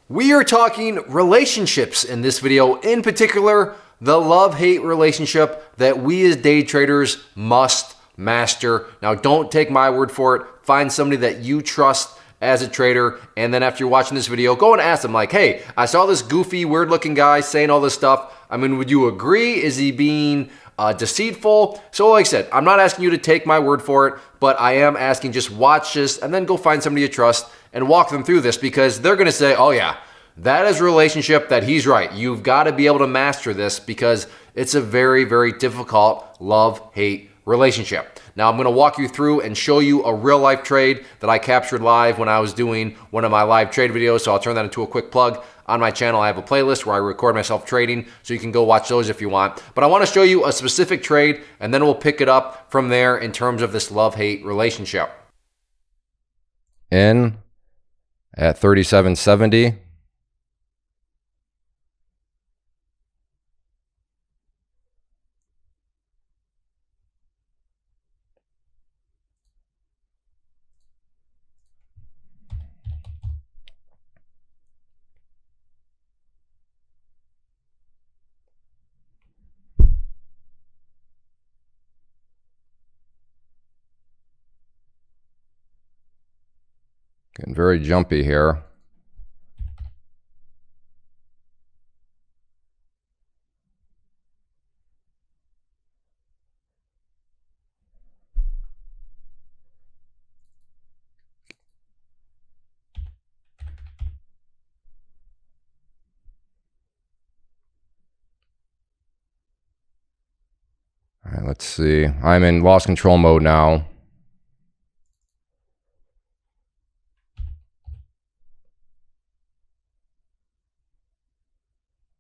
We are talking relationships in this video, in particular, the love-hate relationship that we as day traders must master. Now, don't take my word for it. Find somebody that you trust as a trader, and then after you're watching this video, go and ask them like, hey, I saw this goofy, weird-looking guy saying all this stuff. I mean, would you agree? Is he being deceitful? So like I said, I'm not asking you to take my word for it, but I am asking just watch this and then go find somebody you trust and walk them through this, because they're gonna say, oh yeah, that is a relationship that he's right. You've got to be able to master this because it's a very, very difficult love-hate relationship. Now I'm gonna walk you through and show you a real life trade that I captured live when I was doing one of my live trade videos. So I'll turn that into a quick plug. On my channel, I have a playlist where I record myself trading, so you can go watch those if you want. But I wanna show you a specific trade, and then we'll pick it up from there in terms of this love-hate relationship. In at 37.70. Getting very jumpy here. All right, let's see. I'm in lost control mode now.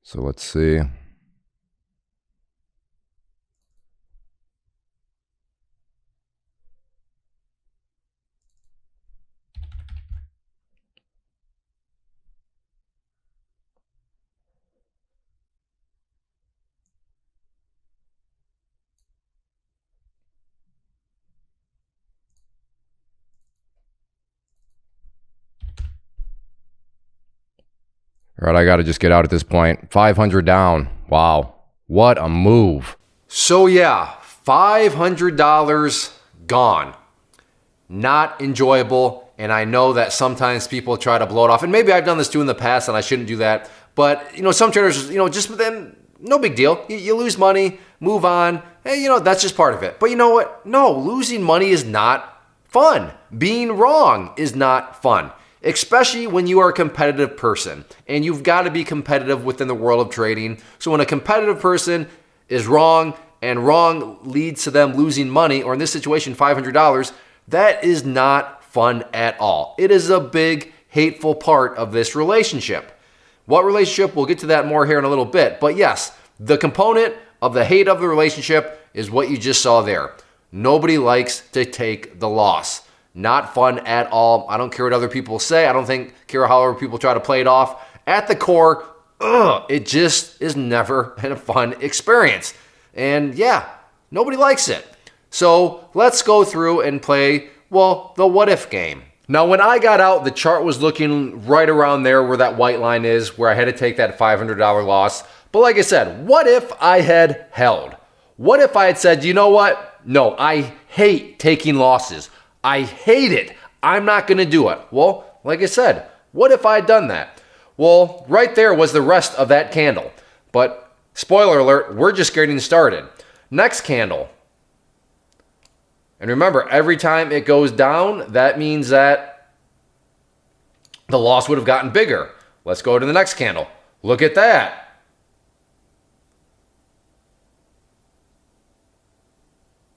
So let's see. All right, I got to just get out at this point. 500 down. Wow. What a move. So yeah, $500 gone. Not enjoyable. And I know that sometimes people try to blow it off. And maybe I've done this too in the past and I shouldn't do that. But, some traders, just then, no big deal. You lose money, move on. Hey, that's just part of it. But you know what? No, losing money is not fun. Being wrong is not fun. Especially when you are a competitive person, and you've got to be competitive within the world of trading. So when a competitive person is wrong and wrong leads to them losing money, or in this situation, $500, that is not fun at all. It is a big, hateful part of this relationship. What relationship? We'll get to that more here in a little bit. But yes, the component of the hate of the relationship is what you just saw there. Nobody likes to take the loss. Not fun at all. I don't care what other people say. I don't care however people try to play it off. At the core, it just is never a fun experience. And yeah, nobody likes it. So let's go through and play, well, the what if game. Now, when I got out, the chart was looking right around there where that white line is, where I had to take that $500 loss. But like I said, what if I had held? What if I had said, you know what? No, I hate taking losses. I hate it. I'm not going to do it. Well, like I said, what if I had done that? Well, right there was the rest of that candle. But spoiler alert, we're just getting started. Next candle. And remember, every time it goes down, that means that the loss would have gotten bigger. Let's go to the next candle. Look at that.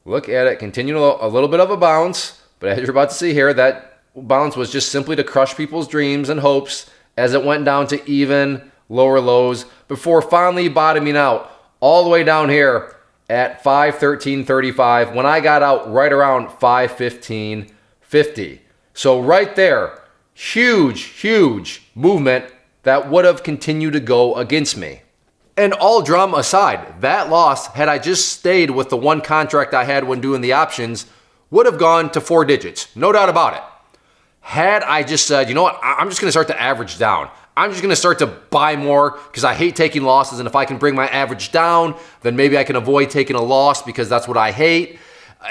Look at it. Continue a little bit of a bounce. But as you're about to see here, that bounce was just simply to crush people's dreams and hopes as it went down to even lower lows before finally bottoming out all the way down here at 513.35 when I got out right around 515.50. So right there, huge movement that would have continued to go against me. And all drama aside, that loss, had I just stayed with the one contract I had when doing the options, would have gone to 4 digits, no doubt about it. Had I just said, you know what, I'm just gonna start to average down. I'm just going to start to buy more because I hate taking losses. And if I can bring my average down, then maybe I can avoid taking a loss because that's what I hate.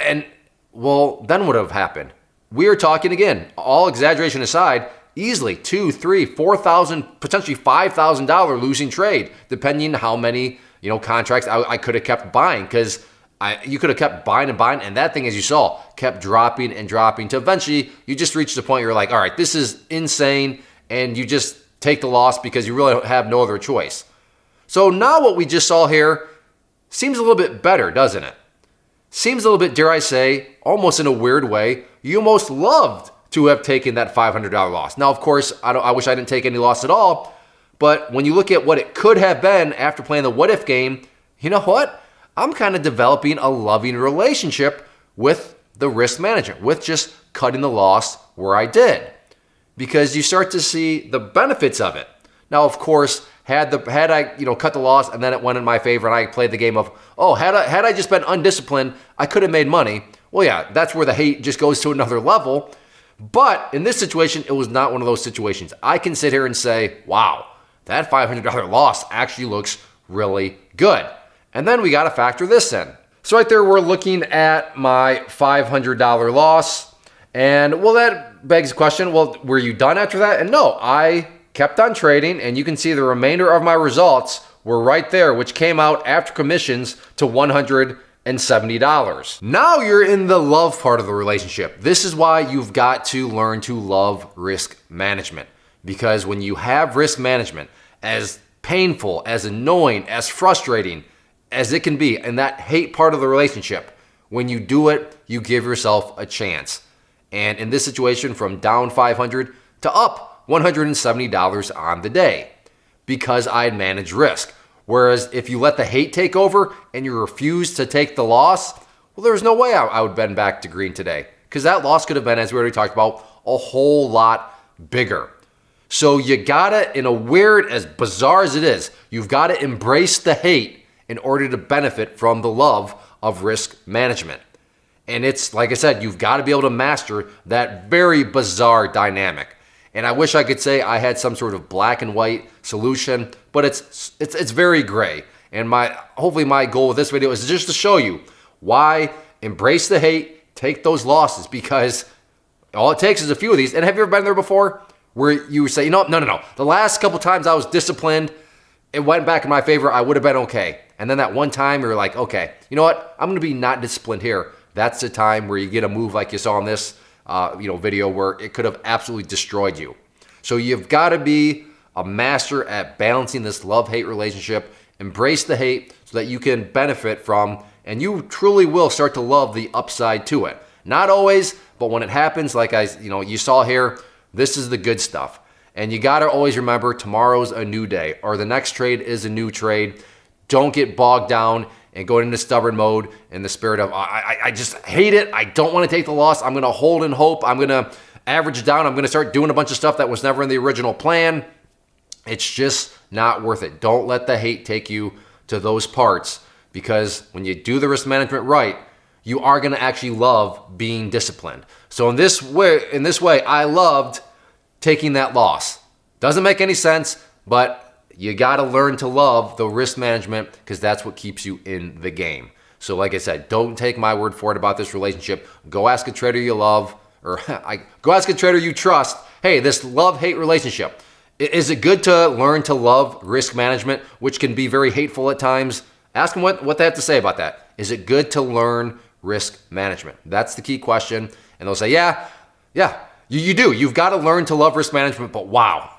And well, then what would have happened? We are talking again, all exaggeration aside, easily $2,000, $3,000, $4,000, potentially $5,000 losing trade, depending on how many contracts I could have kept buying, because you could have kept buying and buying, and that thing, as you saw, kept dropping and dropping to eventually you just reach the point where you're like, all right, this is insane, and you just take the loss because you really have no other choice. So now what we just saw here seems a little bit better, doesn't it? Seems a little bit, dare I say, almost in a weird way, you almost loved to have taken that $500 loss. Now, of course, I wish I didn't take any loss at all, but when you look at what it could have been after playing the what if game, you know what? I'm kind of developing a loving relationship with the risk management, with just cutting the loss where I did, because you start to see the benefits of it. Now, of course, had I cut the loss and then it went in my favor and I played the game of, had I just been undisciplined, I could have made money. Well, yeah, that's where the hate just goes to another level. But in this situation, it was not one of those situations. I can sit here and say, wow, that $500 loss actually looks really good. And then we got to factor this in. So right there, we're looking at my $500 loss. And well, that begs the question, well, were you done after that? And no, I kept on trading, and you can see the remainder of my results were right there, which came out after commissions to $170. Now you're in the love part of the relationship. This is why you've got to learn to love risk management. Because when you have risk management, as painful, as annoying, as frustrating as it can be, and that hate part of the relationship, when you do it, you give yourself a chance. And in this situation, from down 500 to up $170 on the day, because I had managed risk. Whereas if you let the hate take over and you refuse to take the loss, well, there's no way I would bend back to green today, because that loss could have been, as we already talked about, a whole lot bigger. So you gotta, in a weird, as bizarre as it is, you've gotta embrace the hate in order to benefit from the love of risk management. And it's, like I said, you've got to be able to master that very bizarre dynamic. And I wish I could say I had some sort of black and white solution, but it's very gray. And hopefully my goal with this video is just to show you why embrace the hate, take those losses, because all it takes is a few of these. And have you ever been there before where you say, no. The last couple times I was disciplined, it went back in my favor, I would have been okay. And then that one time you're like, okay, you know what? I'm going to be not disciplined here. That's the time where you get a move like you saw in this video where it could have absolutely destroyed you. So you've got to be a master at balancing this love-hate relationship. Embrace the hate so that you can benefit from, and you truly will start to love the upside to it. Not always, but when it happens, like you saw here, this is the good stuff. And you got to always remember, tomorrow's a new day, or the next trade is a new trade. Don't get bogged down and go into stubborn mode in the spirit of, I just hate it. I don't want to take the loss. I'm going to hold and hope. I'm going to average down. I'm going to start doing a bunch of stuff that was never in the original plan. It's just not worth it. Don't let the hate take you to those parts, because when you do the risk management right, you are going to actually love being disciplined. So in this way, I loved taking that loss. Doesn't make any sense, but you got to learn to love the risk management, because that's what keeps you in the game. So like I said, don't take my word for it about this relationship. Go ask a trader you love, or go ask a trader you trust. Hey, this love-hate relationship, is it good to learn to love risk management, which can be very hateful at times? Ask them what they have to say about that. Is it good to learn risk management? That's the key question. And they'll say, yeah, you do. You've got to learn to love risk management, but wow,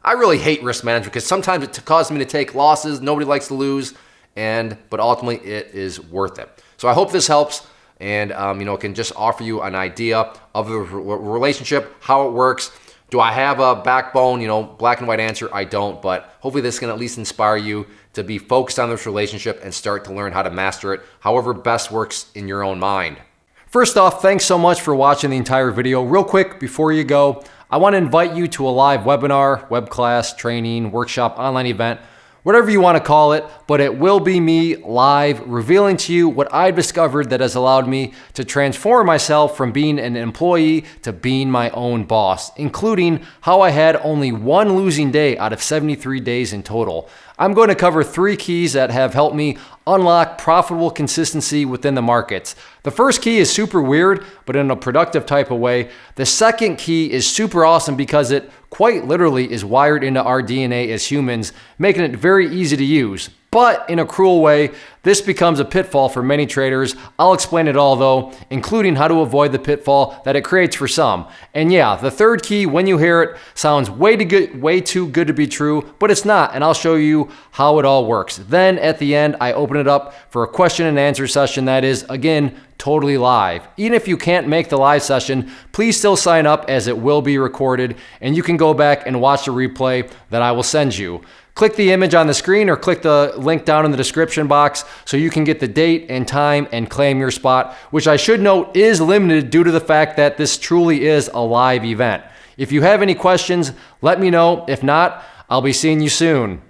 I really hate risk management because sometimes it causes me to take losses. Nobody likes to lose, but ultimately it is worth it. So I hope this helps, and can just offer you an idea of the relationship, how it works. Do I have a backbone, black and white answer? I don't, but hopefully this can at least inspire you to be focused on this relationship and start to learn how to master it, however best works in your own mind. First off, thanks so much for watching the entire video. Real quick, before you go, I want to invite you to a live webinar, web class, training, workshop, online event whatever you want to call it, but it will be me live revealing to you what I've discovered that has allowed me to transform myself from being an employee to being my own boss, including how I had only one losing day out of 73 days in total. I'm going to cover 3 keys that have helped me unlock profitable consistency within the markets. The first key is super weird, but in a productive type of way. The second key is super awesome because it quite literally is wired into our DNA as humans, making it very easy to use. But in a cruel way, this becomes a pitfall for many traders. I'll explain it all though, including how to avoid the pitfall that it creates for some. And yeah, the third key, when you hear it, sounds way too good to be true, but it's not, and I'll show you how it all works. Then at the end, I open it up for a question and answer session that is, again, totally live. Even if you can't make the live session, please still sign up as it will be recorded, and you can go back and watch the replay that I will send you. Click the image on the screen or click the link down in the description box so you can get the date and time and claim your spot, which I should note is limited due to the fact that this truly is a live event. If you have any questions, let me know. If not, I'll be seeing you soon.